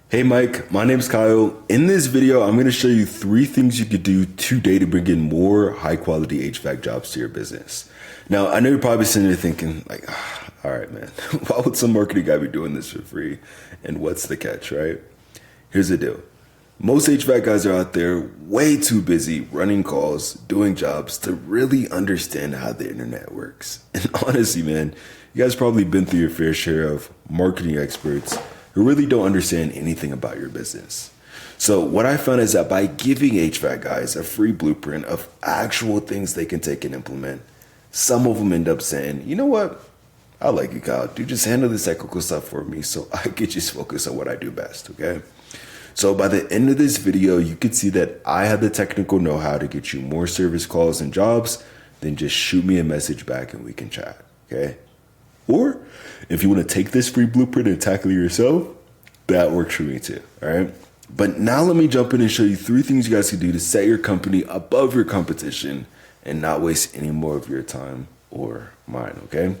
Hey Mike, my name's Kyle. In this video, I'm going to show you three things you could do today to bring in more high quality HVAC jobs to your business. Now, I know you're probably sitting there thinking like, all right, man, why would some marketing guy be doing this for free? And what's the catch, right? Here's the deal. Most HVAC guys are out there way too busy running calls, doing jobs to really understand how the internet works. And honestly, man, you guys probably been through your fair share of marketing experts who really don't understand anything about your business. So what I found is that by giving HVAC guys a free blueprint of actual things they can take and implement, some of them end up saying, you know what? I like you, Kyle. Dude, just handle this technical stuff for me so I can just focus on what I do best, okay? So by the end of this video, you can see that I have the technical know-how to get you more service calls and jobs. Then just shoot me a message back and we can chat, okay? Or if you want to take this free blueprint and tackle it yourself, that works for me too, all right? But now let me jump in and show you three things you guys can do to set your company above your competition and not waste any more of your time or mine, okay?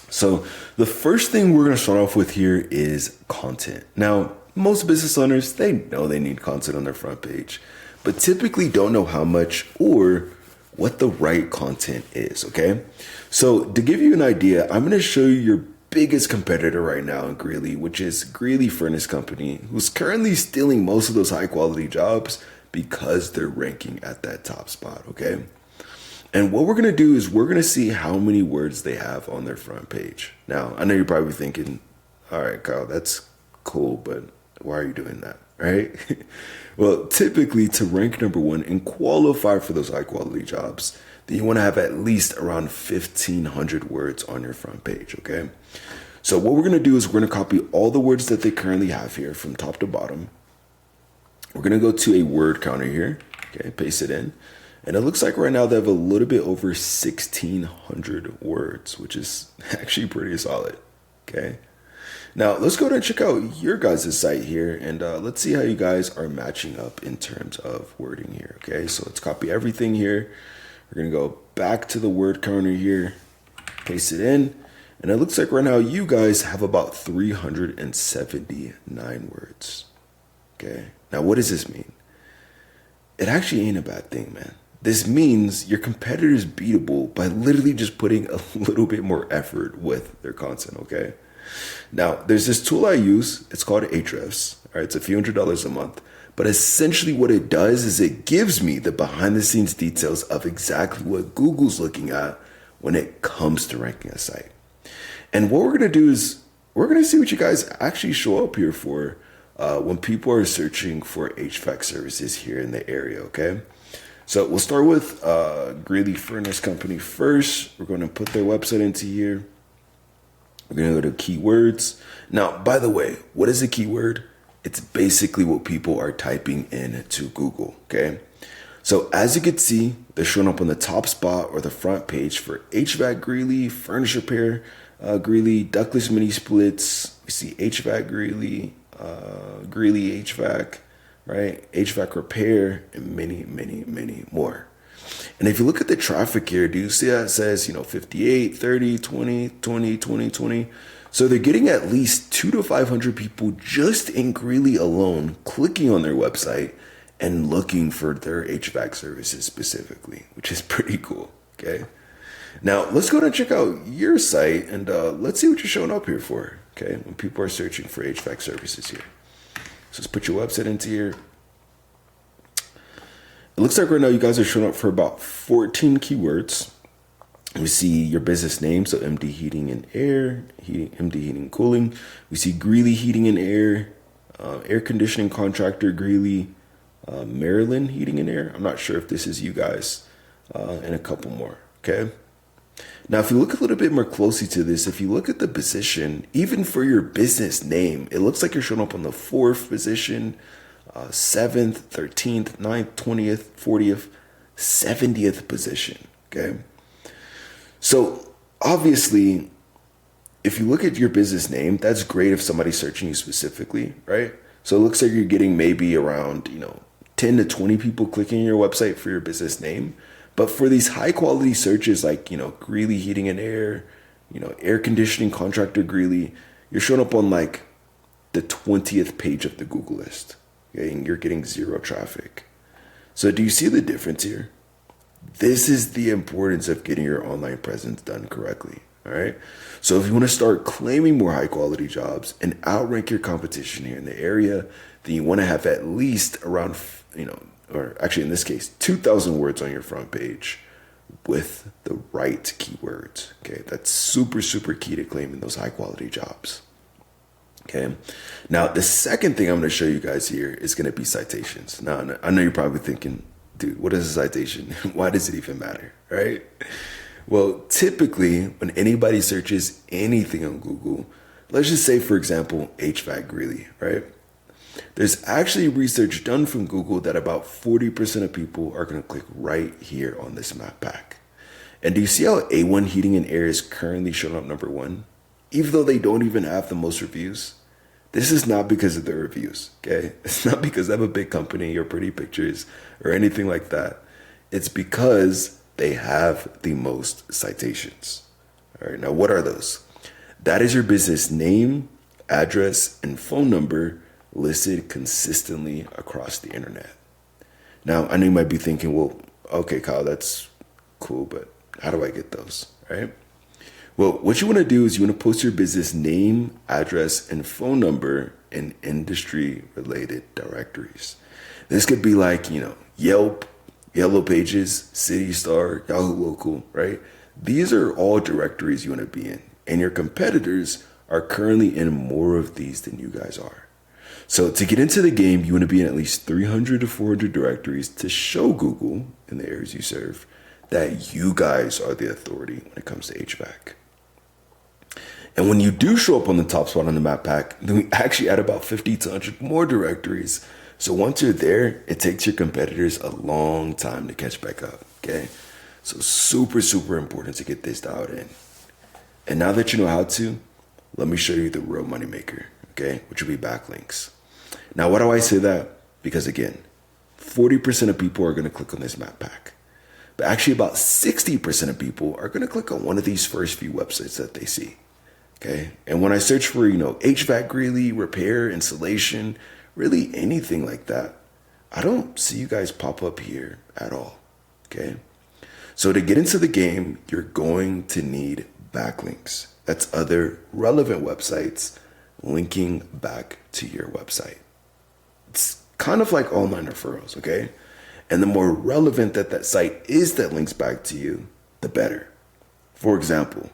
So the first thing we're going to start off with here is content. Now, most business owners, they know they need content on their front page, but typically don't know how much or what the right content is, okay? So to give you an idea, I'm going to show you your biggest competitor right now in Greeley, which is Greeley Furnace Company, who's currently stealing most of those high quality jobs because they're ranking at that top spot, okay? And what we're going to do is we're going to see how many words they have on their front page. Now, I know you're probably thinking, all right, Kyle, that's cool, but why are you doing that, right? Well, typically to rank number one and qualify for those high quality jobs, then you want to have at least around 1,500 words on your front page, okay? So what we're going to do is we're going to copy all the words that they currently have here from top to bottom. We're going to go to a word counter here, okay, paste it in. And it looks like right now they have a little bit over 1,600 words, which is actually pretty solid, okay? Now, let's go ahead and check out your guys' site here, and let's see how you guys are matching up in terms of wording here, okay? So let's copy everything here. We're going to go back to the word counter here, paste it in, and it looks like right now you guys have about 379 words, okay? Now, what does this mean? It actually ain't a bad thing, man. This means your competitor is beatable by literally just putting a little bit more effort with their content, okay? Now, there's this tool I use. It's called Ahrefs. All right, it's a few $100s a month. But essentially what it does is it gives me the behind the scenes details of exactly what Google's looking at when it comes to ranking a site. And what we're going to do is we're going to see what you guys actually show up here for when people are searching for HVAC services here in the area, okay? So we'll start with Greeley Furnace Company first. We're going to put their website into here. We're going to go to keywords. Now, by the way, what is a keyword? It's basically what people are typing in to Google, okay? So as you can see, they're showing up on the top spot or the front page for HVAC Greeley, furnace repair Greeley, ductless mini splits. We see HVAC Greeley, Greeley HVAC, right? HVAC repair, and many, many, many more. And if you look at the traffic here, do you see that it says, 58, 30, 20, 20, 20, 20? So they're getting at least 200 to 500 people just in Greeley alone clicking on their website and looking for their HVAC services specifically, which is pretty cool, okay? Now, let's go ahead and check out your site and let's see what you're showing up here for, okay, when people are searching for HVAC services here. So let's put your website into here. It looks like right now you guys are showing up for about 14 keywords. We see your business name, so MD Heating and Air, MD Heating and Cooling. We see Greeley Heating and Air, air conditioning contractor Greeley, Maryland Heating and Air. I'm not sure if this is you guys, and a couple more, okay? Now, if you look a little bit more closely to this, if you look at the position, even for your business name, it looks like you're showing up on the 4th position, 7th, 13th, 9th, 20th, 40th, 70th position, okay? So obviously, if you look at your business name, that's great if somebody's searching you specifically, right? So it looks like you're getting maybe around, 10 to 20 people clicking on your website for your business name. But for these high quality searches like, Greeley Heating and Air, air conditioning contractor Greeley, you're showing up on like the 20th page of the Google list. Okay, and you're getting zero traffic. So do you see the difference here? This is the importance of getting your online presence done correctly. All right. So if you want to start claiming more high quality jobs and outrank your competition here in the area, then you want to have at least around, or actually in this case, 2,000 words on your front page with the right keywords. Okay. That's super, super key to claiming those high quality jobs. Okay. Now, the second thing I'm going to show you guys here is going to be citations. Now, I know you're probably thinking, dude, what is a citation? Why does it even matter? Right? Well, typically, when anybody searches anything on Google, let's just say, for example, HVAC Greeley, right? There's actually research done from Google that about 40% of people are going to click right here on this map pack. And do you see how A1 Heating and Air is currently showing up number one, even though they don't even have the most reviews? This is not because of the reviews, okay? It's not because they have a big company or pretty pictures or anything like that. It's because they have the most citations. All right, now what are those? That is your business name, address, and phone number listed consistently across the internet. Now, I know you might be thinking, well, okay, Kyle, that's cool, but how do I get those, right? Well, what you want to do is you want to post your business name, address, and phone number in industry-related directories. This could be like, Yelp, Yellow Pages, City Star, Yahoo Local, right? These are all directories you want to be in. And your competitors are currently in more of these than you guys are. So to get into the game, you want to be in at least 300 to 400 directories to show Google in the areas you serve that you guys are the authority when it comes to HVAC. And when you do show up on the top spot on the map pack, then we actually add about 50 to 100 more directories. So once you're there, it takes your competitors a long time to catch back up, okay? So super, super important to get this dialed in. And now that you know how to, let me show you the real moneymaker, okay? Which will be backlinks. Now, why do I say that? Because again, 40% of people are gonna click on this map pack. But actually about 60% of people are gonna click on one of these first few websites that they see, okay? And when I search for, HVAC Greeley, repair, installation, really anything like that, I don't see you guys pop up here at all, okay? So to get into the game, you're going to need backlinks. That's other relevant websites linking back to your website. It's kind of like online referrals, okay? And the more relevant that site is that links back to you, the better. For example,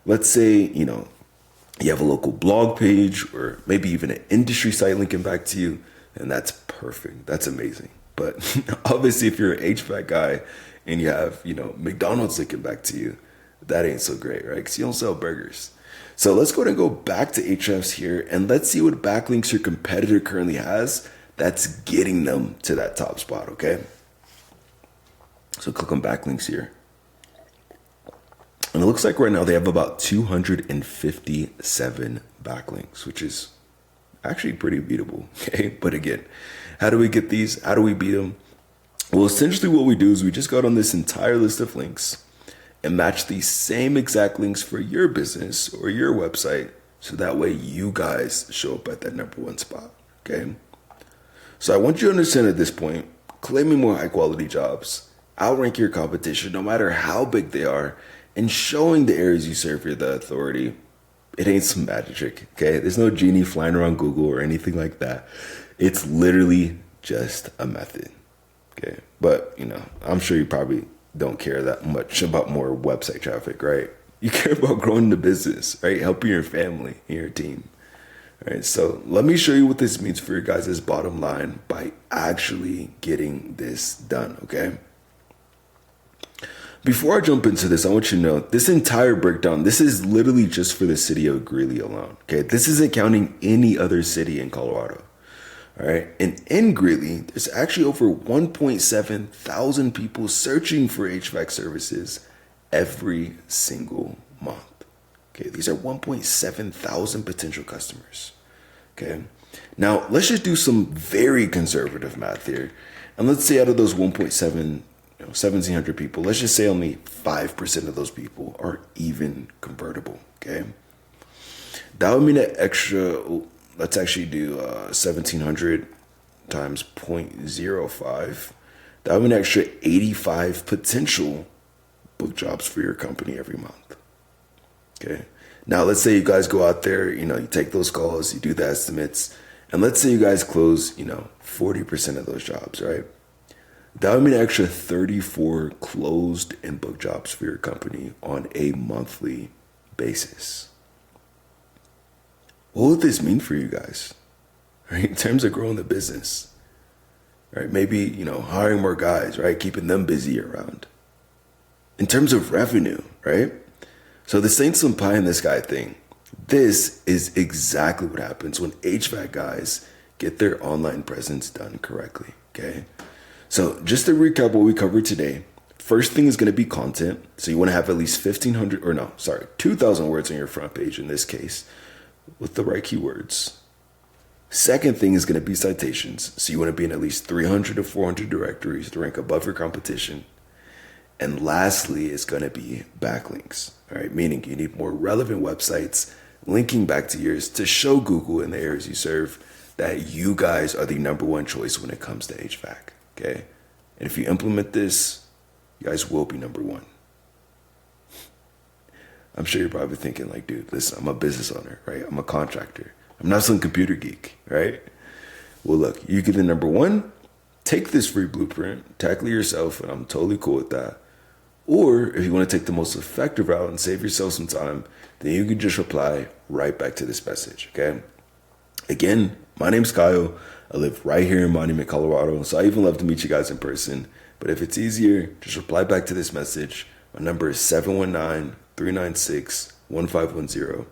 let's say, you have a local blog page or maybe even an industry site linking back to you, and that's perfect. That's amazing. But obviously, if you're an HVAC guy and you have, McDonald's linking back to you, that ain't so great, right? Because you don't sell burgers. So let's go ahead and go back to Ahrefs here and let's see what backlinks your competitor currently has that's getting them to that top spot, okay? So click on backlinks here. And it looks like right now they have about 257 backlinks, which is actually pretty beatable, okay? But again, how do we get these? How do we beat them? Well, essentially what we do is we just go on this entire list of links and match these same exact links for your business or your website, so that way you guys show up at that number one spot, okay? So I want you to understand at this point, claiming more high quality jobs, outrank your competition no matter how big they are, and showing the areas you serve you're the authority, it ain't some magic trick, okay? There's no genie flying around Google or anything like that. It's literally just a method, okay? But, I'm sure you probably don't care that much about more website traffic, right? You care about growing the business, right? Helping your family and your team. All right, so let me show you what this means for your guys' bottom line by actually getting this done, okay? Before I jump into this, I want you to know this entire breakdown, this is literally just for the city of Greeley alone, okay? This isn't counting any other city in Colorado, all right? And in Greeley, there's actually over 1.7 thousand people searching for HVAC services every single month. Okay, these are 1.7 thousand potential customers. Okay, now let's just do some very conservative math here. And let's say out of those 1.700 people, let's just say only 5% of those people are even convertible. Okay, that would mean an extra, let's actually do 1,700 times 0.05. That would be an extra 85 potential book jobs for your company every month. Okay. Now, let's say you guys go out there, you take those calls, you do the estimates, and let's say you guys close, 40% of those jobs, right? That would mean an extra 34 closed and booked jobs for your company on a monthly basis. What would this mean for you guys, right? In terms of growing the business, right? Maybe, hiring more guys, right? Keeping them busy around. In terms of revenue, right? So this ain't some pie in the sky thing. This is exactly what happens when HVAC guys get their online presence done correctly, okay? So just to recap what we covered today, first thing is going to be content. So you want to have at least 2,000 words on your front page in this case with the right keywords. Second thing is going to be citations. So you want to be in at least 300 to 400 directories to rank above your competition. And lastly, it's going to be backlinks, all right? Meaning you need more relevant websites linking back to yours to show Google in the areas you serve that you guys are the number one choice when it comes to HVAC, okay? And if you implement this, you guys will be number one. I'm sure you're probably thinking like, dude, listen, I'm a business owner, right? I'm a contractor. I'm not some computer geek, right? Well, look, you get the number one, take this free blueprint, tackle it yourself, and I'm totally cool with that. Or if you want to take the most effective route and save yourself some time, then you can just reply right back to this message, okay? Again, my name's Kyle. I live right here in Monument, Colorado, so I even love to meet you guys in person. But if it's easier, just reply back to this message. My number is 719-396-1510.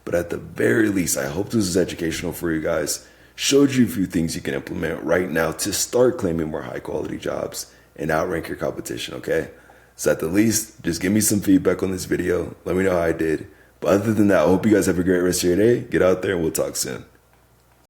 But at the very least, I hope this is educational for you guys. Showed you a few things you can implement right now to start claiming more high quality jobs and outrank your competition, okay? So at the least, just give me some feedback on this video. Let me know how I did. But other than that, I hope you guys have a great rest of your day. Get out there and we'll talk soon.